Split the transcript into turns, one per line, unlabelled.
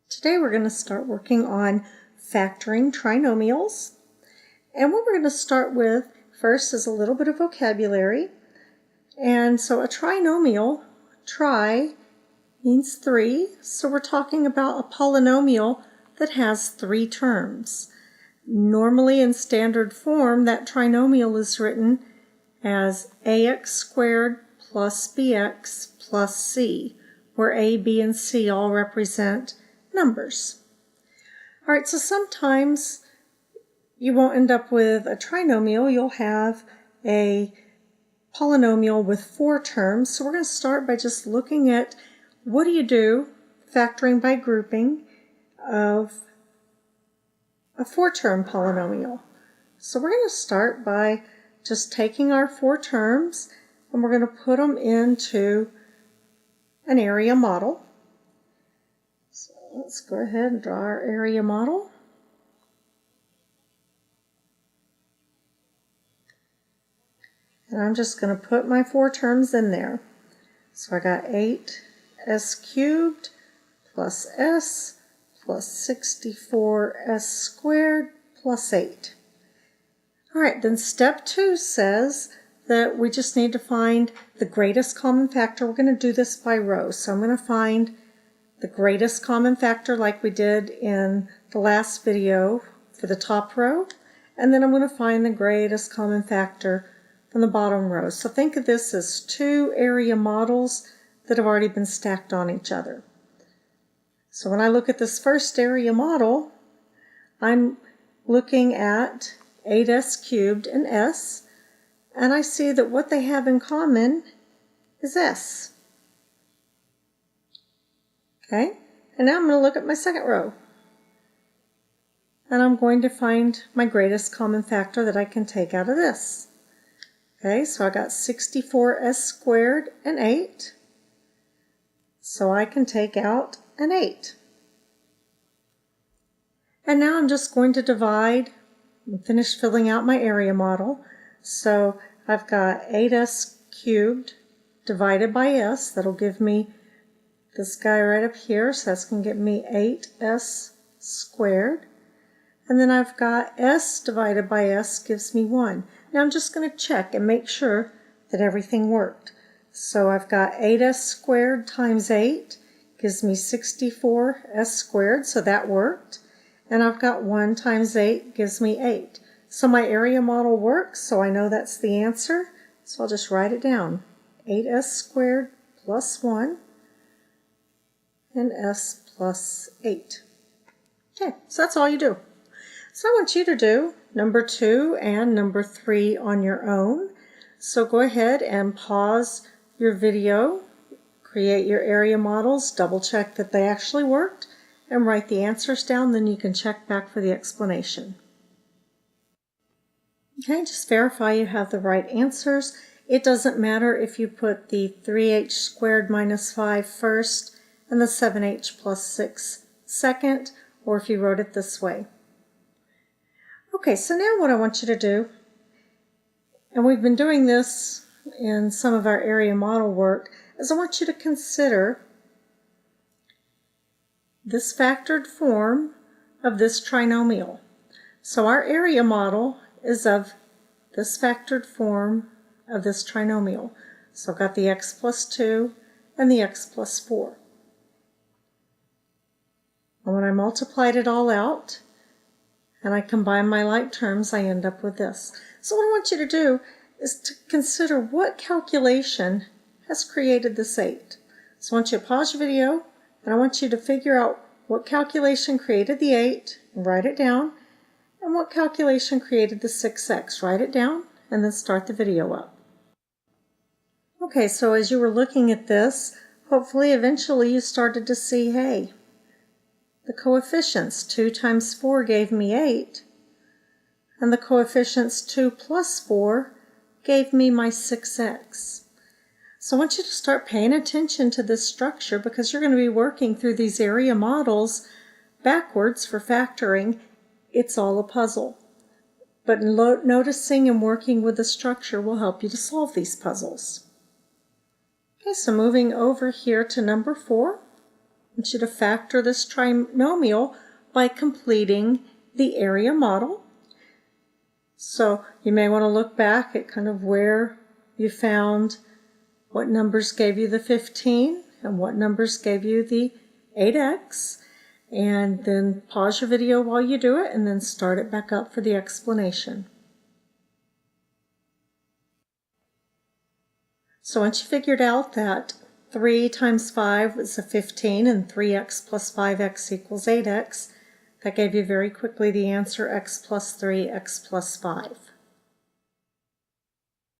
Today we're going to start working on factoring trinomials. And what we're going to start with first is a little bit of vocabulary. And so a trinomial, tri means three. So we're talking about a polynomial that has three terms. Normally in standard form, that trinomial is written as ax squared plus bx plus c, where a, b, and c all represent numbers. All right, so sometimes you won't end up with a trinomial. You'll have a polynomial with four terms. So we're going to start by just looking at what do you do, factoring by grouping, of a four-term polynomial. So we're going to start by just taking our four terms and we're going to put them into an area model. So let's go ahead and draw our area model. And I'm just going to put my four terms in there. So I got 8s cubed plus s plus 64s squared plus 8. All right, then step 2 says that we just need to find the greatest common factor. We're going to do this by row. So I'm going to find the greatest common factor like we did in the last video for the top row. And then I'm going to find the greatest common factor from the bottom row. So think of this as two area models that have already been stacked on each other. So when I look at this first area model, I'm looking at 8s cubed and s, and I see that what they have in common is s. Okay, and now I'm going to look at my second row. And I'm going to find my greatest common factor that I can take out of this. Okay, so I got 64s squared and 8. So I can take out an 8. And now I'm just going to divide and finish filling out my area model. So I've got 8s cubed divided by s. That'll give me this guy right up here. So that's going to give me 8s squared. And then I've got s divided by s gives me 1. Now I'm just going to check and make sure that everything worked. So I've got 8s squared times 8 gives me 64s squared, so that worked. And I've got 1 times 8 gives me 8. So my area model works, so I know that's the answer. So I'll just write it down. 8s squared plus 1 and s plus 8. Okay, so that's all you do. So I want you to do number 2 and number 3 on your own. So go ahead and pause your video, create your area models, double check that they actually worked, and write the answers down. Then you can check back for the explanation. Okay, just verify you have the right answers. It doesn't matter if you put the 3h squared minus 5 first and the 7h plus 6 second, or if you wrote it this way. Okay, so now what I want you to do, and we've been doing this in some of our area model work, is I want you to consider this factored form of this trinomial. So our area model is of this factored form of this trinomial. So I've got the x plus 2 and the x plus 4. And when I multiplied it all out, and I combine my like terms, I end up with this. So what I want you to do is to consider what calculation has created this 8. So I want you to pause your video, and I want you to figure out what calculation created the 8, and write it down, and what calculation created the 6x. Write it down, and then start the video up. Okay, so as you were looking at this, hopefully eventually you started to see, hey, the coefficients 2 times 4 gave me 8, and the coefficients 2 plus 4 gave me my 6x. So I want you to start paying attention to this structure because you're going to be working through these area models backwards for factoring. It's all a puzzle. But noticing and working with the structure will help you to solve these puzzles. Okay, so moving over here to number 4. want you to factor this trinomial by completing the area model. So you may want to look back at kind of where you found what numbers gave you the 15 and what numbers gave you the 8x, and then pause your video while you do it and then start it back up for the explanation. So once you figured out that 3 times 5 was a 15 and 3x plus 5x equals 8x, that gave you very quickly the answer x plus 3, x plus 5.